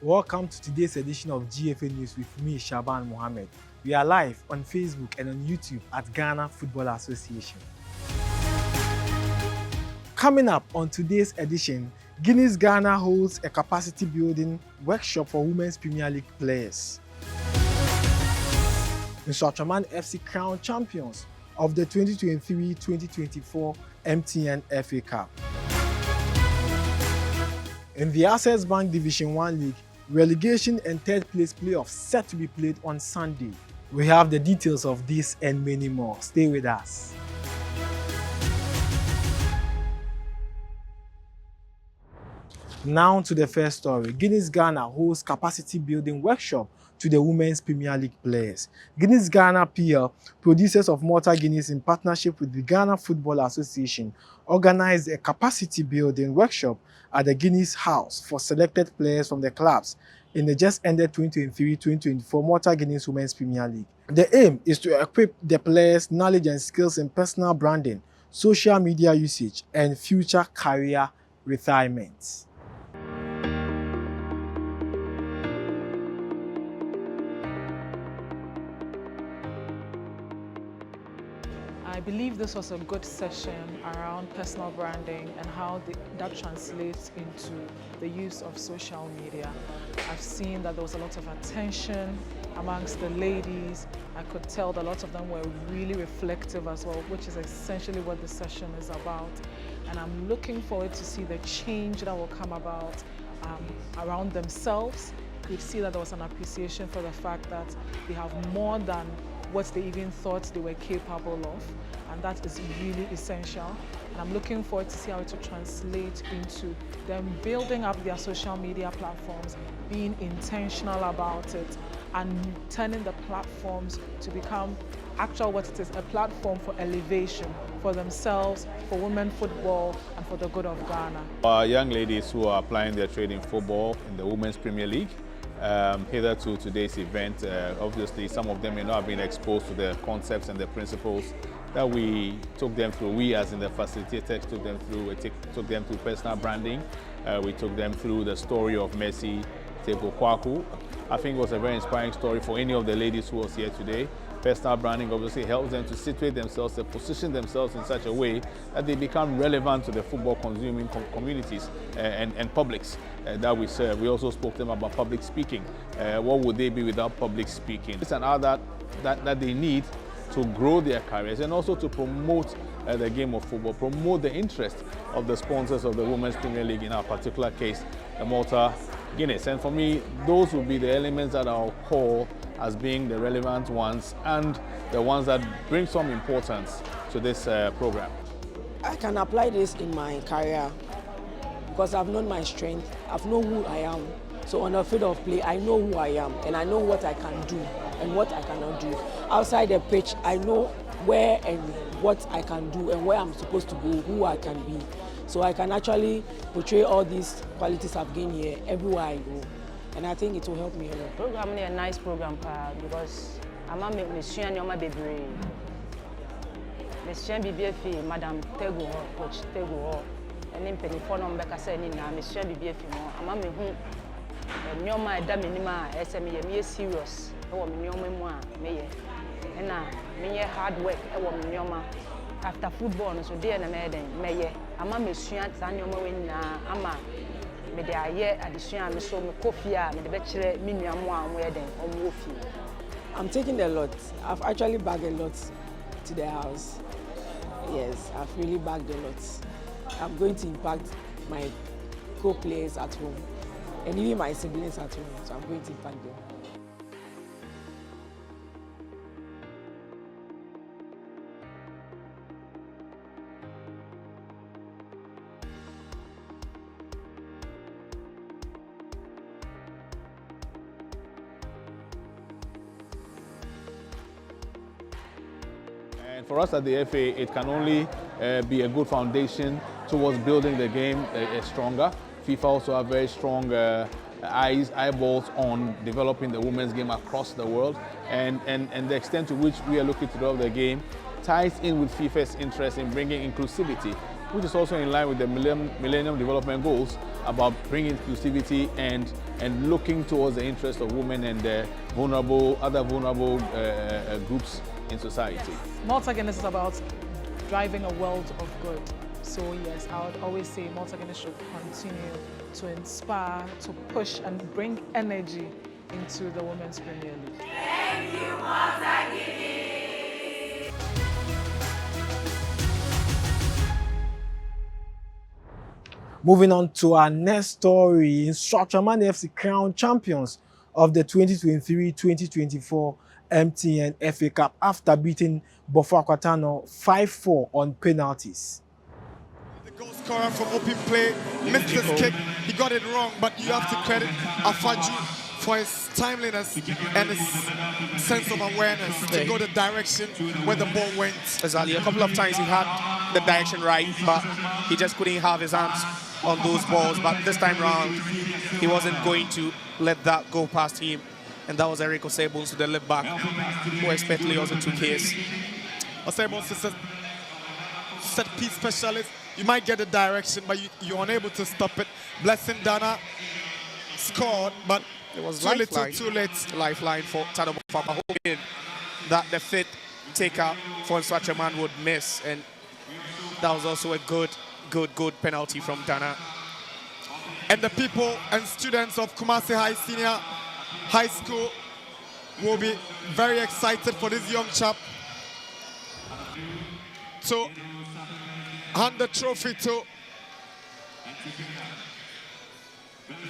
Welcome to today's edition of GFA News with me, Shaban Mohammed. We are live on Facebook and on YouTube at Ghana Football Association. Coming up on today's edition, Guinness Ghana holds a capacity building workshop for Women's Premier League players. Nsoatreman FC crown champions of the 2023-2024 MTN FA Cup. In the Access Bank Division 1 League, relegation and third place playoffs set to be played on Sunday. We have the details of this and many more. Stay with us. Now to the first story. Guinness Ghana holds capacity building workshop to the Women's Premier League players. Guinness Ghana PL, producers of Malta Guinness in partnership with the Ghana Football Association, organized a capacity building workshop at the Guinness House for selected players from the clubs in the just ended 2023-2024 Malta Guinness Women's Premier League. The aim is to equip the players' knowledge and skills in personal branding, social media usage, and future career retirement. I believe this was a good session around personal branding and how that translates into the use of social media. I've seen that there was a lot of attention amongst the ladies. I could tell that a lot of them were really reflective as well, which is essentially what the session is about. And I'm looking forward to see the change that will come about around themselves. We see that there was an appreciation for the fact that they have more than what they even thought they were capable of, and that is really essential. And I'm looking forward to see how it will translate into them building up their social media platforms, being intentional about it, and turning the platforms to become actual what it is, a platform for elevation for themselves, for women football, and for the good of Ghana. Our young ladies who are applying their trade in football in the Women's Premier League, hitherto today's event, obviously some of them may not have been exposed to the concepts and the principles that we took them through. We as in the facilitators took them through. We took them through personal branding. We took them through the story of Messi Tebo Kwaku. I think it was a very inspiring story for any of the ladies who was here today. Personal branding obviously helps them to situate themselves, to position themselves in such a way that they become relevant to the football consuming communities and publics that we serve. We also spoke to them about public speaking. What would they be without public speaking? It's an art that they need to grow their careers and also to promote the game of football, promote the interest of the sponsors of the Women's Premier League, in our particular case, the Malta Guinness. And for me, those will be the elements that I'll call as being the relevant ones and the ones that bring some importance to this program. I can apply this in my career because I've known my strength, I've known who I am. So on the field of play, I know who I am and I know what I can do and what I cannot do. Outside the pitch, I know where and what I can do and where I'm supposed to go, who I can be. So I can actually portray all these qualities I've gained here everywhere I go. And I think it will help me a lot. Program is a nice program because I'm a mission on my baby. Mission BBF, Madam Tego, Coach Tego, and then penny for number Cassani, Mission BBF. I'm a who Nyoma Daminima, SME, me serious, or Nyoma, me, and now me hard work, Nyoma. After football, so dear and maiden, may I'm a mission at Nyoma win, I'm a I'm taking a lot. I've actually bagged a lot to the house. Yes, I've really bagged a lot. I'm going to impact my co-players at home and even my siblings at home, so I'm going to impact them. And for us at the FA, it can only be a good foundation towards building the game stronger. FIFA also have very strong eyeballs on developing the women's game across the world, and the extent to which we are looking to develop the game ties in with FIFA's interest in bringing inclusivity which is also in line with the Millennium Development Goals about bringing inclusivity and looking towards the interests of women and other vulnerable groups in society. Malta Guinness is about driving a world of good. So yes, I would always say Malta Guinness should continue to inspire, to push and bring energy into the Women's Premier League. Thank you, Malta Guinness. Moving on to our next story, Instructorman FC crowned champions of the 2023-2024 MTN FA Cup after beating Bofo Akotano 5-4 on penalties. The goal scorer from open play missed his kick. He got it wrong, but you have to credit Afaju for his timeliness and his sense of awareness to go the direction where the ball went. Exactly. A couple of times he had the direction right, but he just couldn't have his hands on those balls. But this time round, he wasn't going to let that go past him. And that was Eric Osebones to the left back, who expectedly also took his. Osebones is a set-piece specialist. You might get the direction, but you're unable to stop it. Blessing Dana scored, but it was too late. Lifeline for Tano Bofapa, hoping that the fifth taker for Instructorman would miss. And that was also a good penalty from Dana. And the people and students of Kumasi High School will be very excited for this young chap to hand the trophy to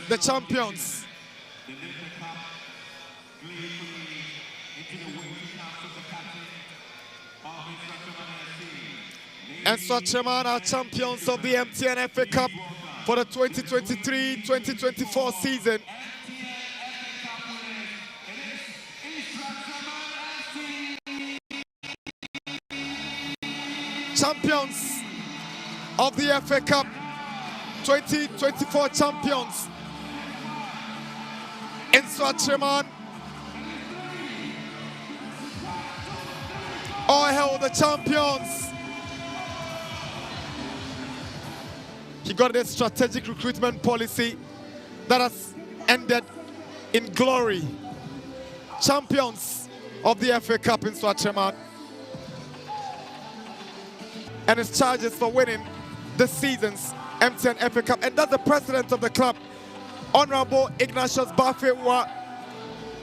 the champions. And Instructorman are champions of the MTN FA Cup for the 2023-2024 season. Champions of the FA Cup, 2024 champions. Instructorman. All hail the champions. He got a strategic recruitment policy that has ended in glory. Champions of the FA Cup in Instructorman. And his charges for winning this season's MTN FA Cup. And that's the president of the club, Honorable Ignatius Bafewa,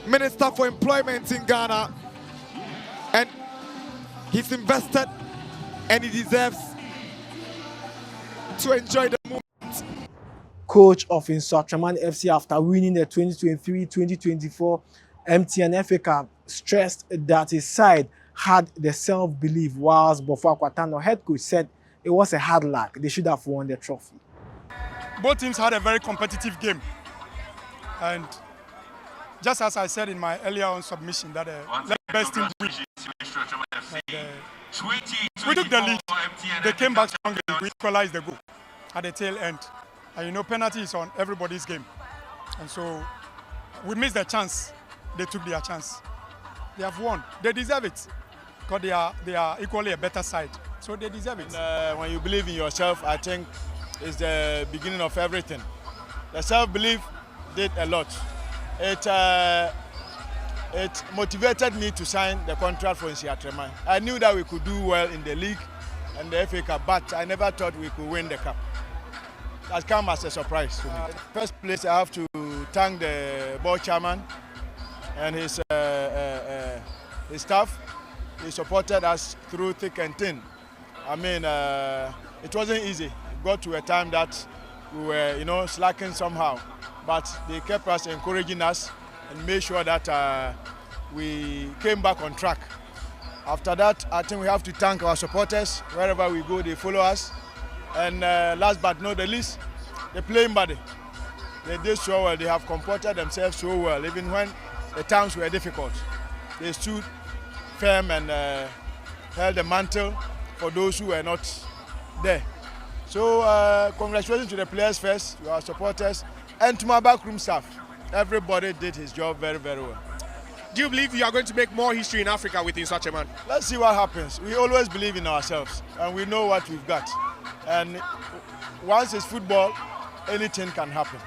Minister for Employment in Ghana. And he's invested and he deserves to enjoy the moment. Coach of Instructorman FC after winning the 2023-2024 MTN FA Cup stressed that his side had the self-belief, whilst Bofo Akotano head coach said it was a hard luck. They should have won the trophy. Both teams had a very competitive game. And just as I said in my earlier on submission, that the best team win. We took the lead. They came back strongly. We equalized the goal at the tail end. And you know, penalty is on everybody's game. And so we missed the chance. They took their chance. They have won. They deserve it. Because they are equally a better side. So they deserve it. When you believe in yourself, I think it's the beginning of everything. The self-belief did a lot. It motivated me to sign the contract for Instructorman. I knew that we could do well in the league and the FA Cup, but I never thought we could win the cup. That came as a surprise to me. First place, I have to thank the board chairman and his staff. He supported us through thick and thin. I mean, it wasn't easy. It got to a time that we were, slacking somehow. But they kept us encouraging us and made sure that we came back on track. After that, I think we have to thank our supporters. Wherever we go, they follow us. And last but not the least, the playing body. They did so well. They have comported themselves so well, even when the times were difficult. They stood firm and held the mantle for those who were not there. So congratulations to the players first, to our supporters, and to my backroom staff. Everybody did his job very, very well. Do you believe you are going to make more history in Africa with Instructorman? Let's see what happens. We always believe in ourselves, and we know what we've got. And once it's football, anything can happen.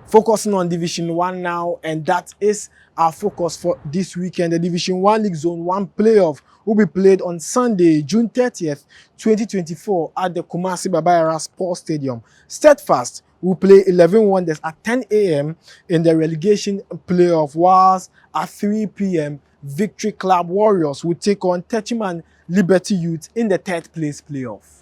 Focusing on Division 1 now, and that is our focus for this weekend. The Division 1 League Zone 1 playoff will be played on Sunday, June 30th, 2024 at the Kumasi Babayara Sports Stadium. Steadfast will play 11 Wonders at 10 a.m. in the relegation playoff, whilst at 3 p.m. Victory Club Warriors will take on Techiman Liberty Youth in the third place playoff.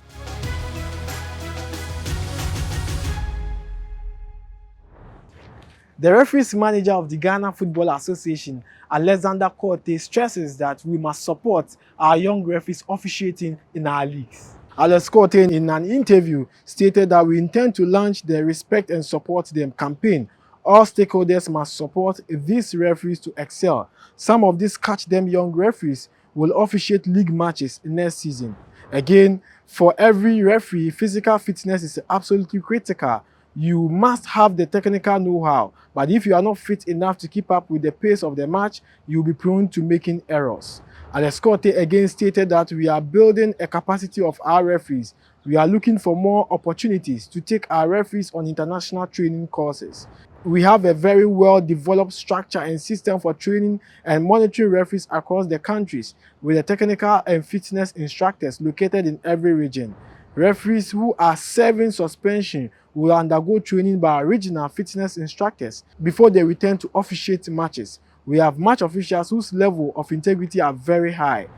The referees manager of the Ghana Football Association, Alexander Korte, stresses that we must support our young referees officiating in our leagues. Alex Korte, in an interview, stated that we intend to launch the Respect and Support Them campaign. All stakeholders must support these referees to excel. Some of these Catch Them young referees will officiate league matches next season. Again, for every referee, physical fitness is absolutely critical. You must have the technical know-how, but if you are not fit enough to keep up with the pace of the match, you'll be prone to making errors. Alex Korte again stated that we are building a capacity of our referees. We are looking for more opportunities to take our referees on international training courses. We have a very well-developed structure and system for training and monitoring referees across the countries, with the technical and fitness instructors located in every region. Referees who are serving suspension will undergo training by regional fitness instructors before they return to officiate matches. We have match officials whose level of integrity are very high.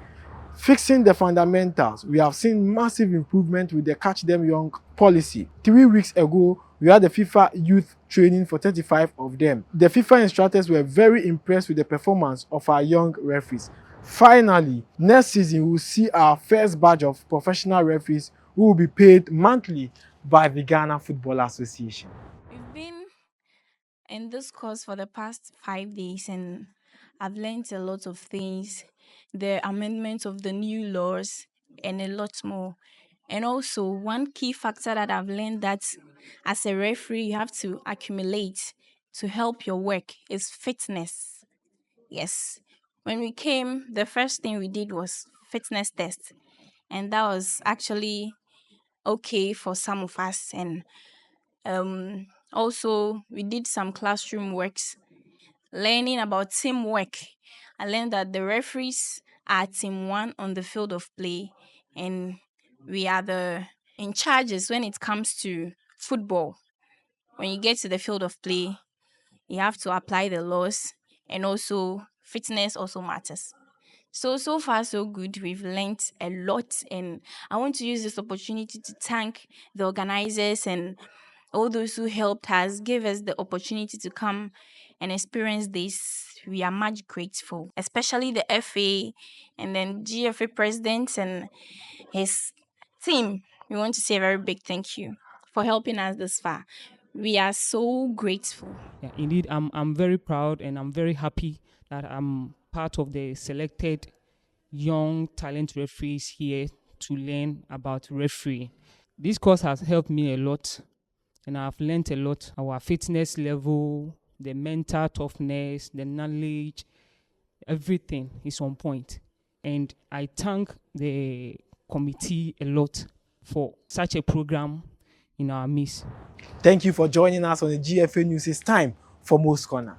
Fixing the fundamentals, we have seen massive improvement with the Catch Them Young policy. 3 weeks ago, we had the FIFA youth training for 35 of them. The FIFA instructors were very impressed with the performance of our young referees. Finally, next season, we'll see our first batch of professional referees who will be paid monthly by the Ghana Football Association. We've been in this course for the past 5 days and I've learned a lot of things, the amendment of the new laws and a lot more. And also one key factor that I've learned that as a referee you have to accumulate to help your work is fitness. Yes. When we came, the first thing we did was fitness test. And that was actually okay for some of us. And also we did some classroom works, learning about teamwork. I learned that the referees are team one on the field of play, and we are the in charges when it comes to football. When you get to the field of play, you have to apply the laws, and also fitness also matters. So far so good. We've learned a lot, and I want to use this opportunity to thank the organizers and all those who helped us, gave us the opportunity to come and experience this. We are much grateful, especially the FA and then GFA president and his team. We want to say a very big thank you for helping us this far. We are so grateful. Yeah, indeed, I'm very proud and I'm very happy that I'm part of the selected young talent referees here to learn about refereeing. This course has helped me a lot and I've learned a lot. Our fitness level, the mental toughness, the knowledge, everything is on point. And I thank the committee a lot for such a program in our midst. Thank you for joining us on the GFA News. It's time for Most Corner.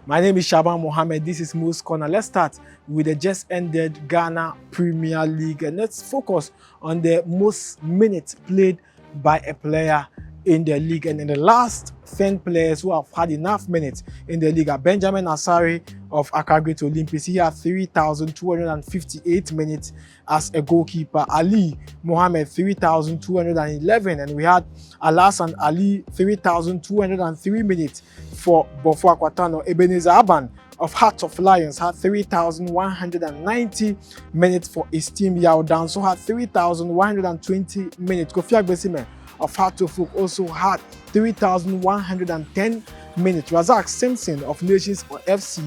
My name is Shaban Mohammed. This is Most Corner. Let's start with the just ended Ghana Premier League, and let's focus on the most minutes played by a player in the league. And in the last 10 players who have had enough minutes in the league are Benjamin Asari of Accra Great Olympics. He had 3,258 minutes as a goalkeeper. Ali Mohammed 3,211, and we had Alassane Ali 3,203 minutes for Bofo Akwatano. Ebenezer Aban of Hearts of Lions had 3,190 minutes for his team. Yao Danso had 3,120 minutes. Kofi Agbesime of Heart of Folk also had 3,110 minutes. Razak Simpson of Nations FC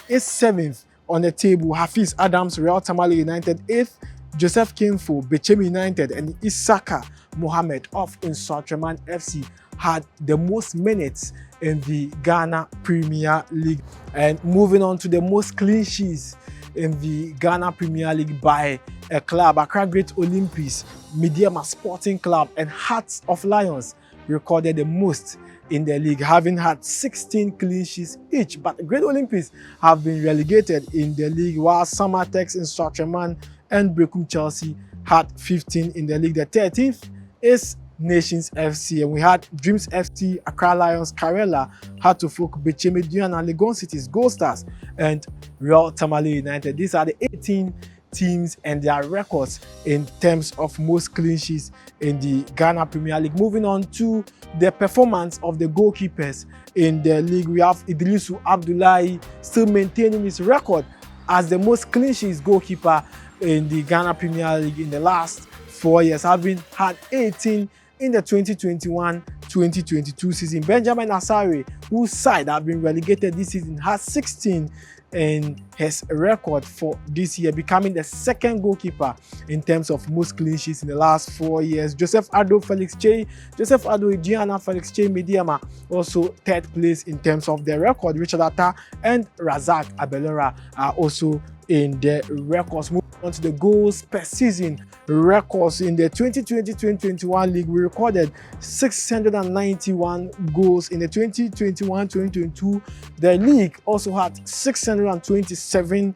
is 7th on the table. Hafiz Adams, Real Tamale United 8th. Joseph Kinfo, Bechem United, and Isaka Mohammed of Nsoatreman FC had the most minutes in the Ghana Premier League. And moving on to the most clean sheets in the Ghana Premier League by a club, Accra Great Olympics, Mediama Sporting Club and Hearts of Lions recorded the most in the league, having had 16 clean sheets each. But Great Olympics have been relegated in the league, while Samatex, Nsoatreman and Brekum Chelsea had 15 in the league. The 13th is Nations FC, and we had Dreams FC, Accra Lions, Karela, Hatofuk, Bechemedian and Legon Cities, Gold Stars, and Real Tamale United. These are the 18 teams and their records in terms of most clean sheets in the Ghana Premier League. Moving on to the performance of the goalkeepers in the league, we have Idrisu Abdullahi still maintaining his record as the most clean sheets goalkeeper in the Ghana Premier League in the last 4 years, having had 18 in the 2021-2022 season. Benjamin Asare, whose side have been relegated this season, has 16 in his record for this year, becoming the second goalkeeper in terms of most clean sheets in the last 4 years. Joseph Ado Gianna Felix Che Mediama also third place in terms of the record. Richard Atta and Razak Abelora are also in the records. Moving on to the goals per season records in the 2020-2021 league, we recorded 691 goals. In the 2021-2022, the league also had 627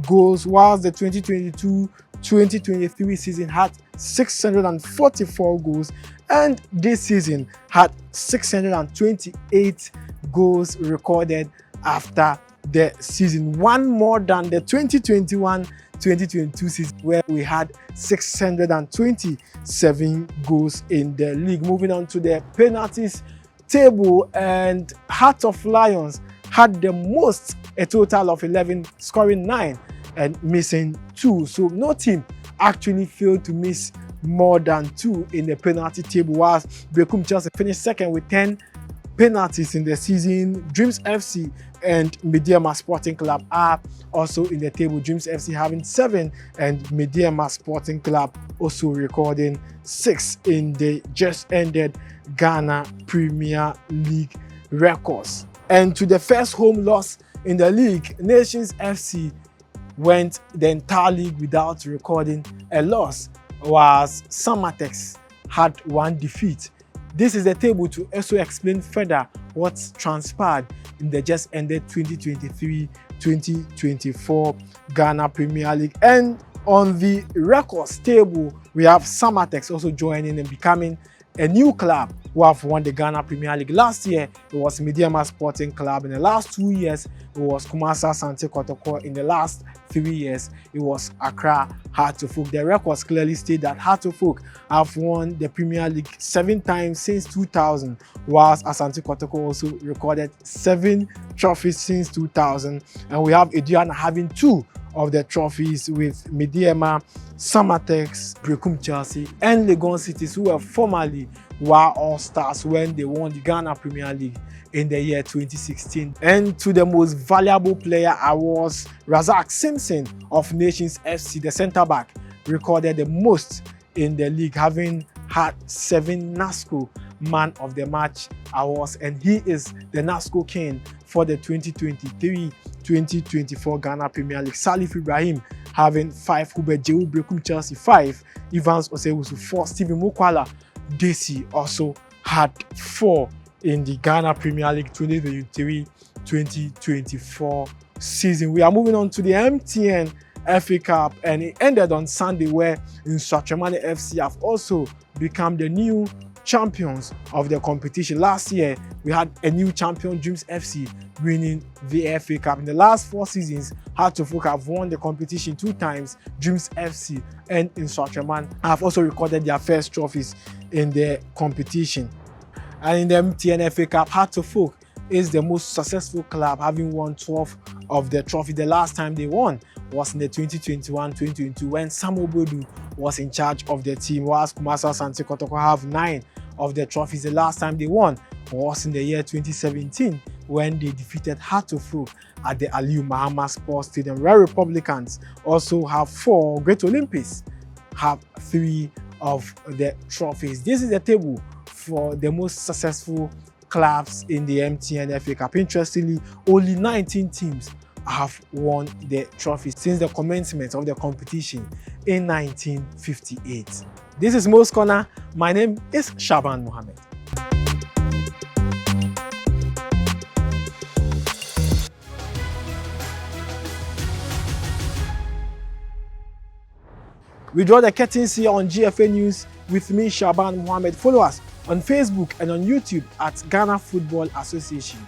goals, whilst the 2022-2023 season had 644 goals, and this season had 628 goals recorded after the season, one more than the 2021-2022 season, where we had 627 goals in the league. Moving on to the penalties table, and Heart of Lions had the most, a total of 11, scoring 9 and missing 2. So no team actually failed to miss more than 2 in the penalty table, whilst Brekum Chelsea finished second with 10 penalties in the season. Dreams FC and Mediama Sporting Club are also in the table. Dreams FC having 7 and Mediama Sporting Club also recording 6 in the just ended Ghana Premier League records. And to the first home loss in the league, Nations FC went the entire league without recording a loss, whilst Samatex had 1 defeat. This is the table to also explain further what's transpired in the just ended 2023-2024 Ghana Premier League. And on the records table, we have Samatex also joining and becoming a new club who have won the Ghana Premier League. Last year, it was Mediama Sporting Club. In the last 2 years, it was Kumasi Asante Kotoko. In the last 3 years, it was Accra Hatofuk. The records clearly state that Hatofuk have won the Premier League 7 times since 2000, whilst Asante Kotoko also recorded 7 trophies since 2000. And we have Aduana having 2 of the trophies, with Mediama, Samatex, Brekum Chelsea and Legon Cities, who were formerly All-Stars when they won the Ghana Premier League in the year 2016. And to the most valuable player awards, Razak Simpson of Nations FC, the centre-back, recorded the most in the league, having had 7 NASCO Man of the Match awards, and he is the NASCO King for the 2023-2024 Ghana Premier League. Salif Ibrahim having 5, Hubert Jehu Brekum Chelsea 5, Evans Osewusu 4, Stephen Mukwala Desi also had 4 in the Ghana Premier League 2023-2024 season. We are moving on to the MTN FA Cup, and it ended on Sunday, where Nsoatreman FC have also become the new champions of the competition. Last year, we had a new champion, Dreams FC, winning the FA Cup. In the last 4 seasons, Hatofuk have won the competition 2 times. Dreams FC and Nsoatreman have also recorded their first trophies in the competition. And in the MTN FA Cup, Hatofuk is the most successful club, having won 12 of the trophy. The last time they won was in the 2021-2022 when Sam Obodu was in charge of the team, whilst Kumasi Asante Kotoko have 9 of the trophies. The last time they won was in the year 2017 when they defeated Hatofuk at the Aliyu Mahama Sports Stadium. Red Republicans also have 4. Great Olympics have 3 of the trophies. This is the table for the most successful clubs in the MTN FA Cup. Interestingly, only 19 teams have won the trophy since the commencement of the competition in 1958. This is Mo's Corner. My name is Shaban Mohammed. We draw the curtains here on GFA News with me, Shaban Mohammed. Follow us on Facebook and on YouTube at Ghana Football Association.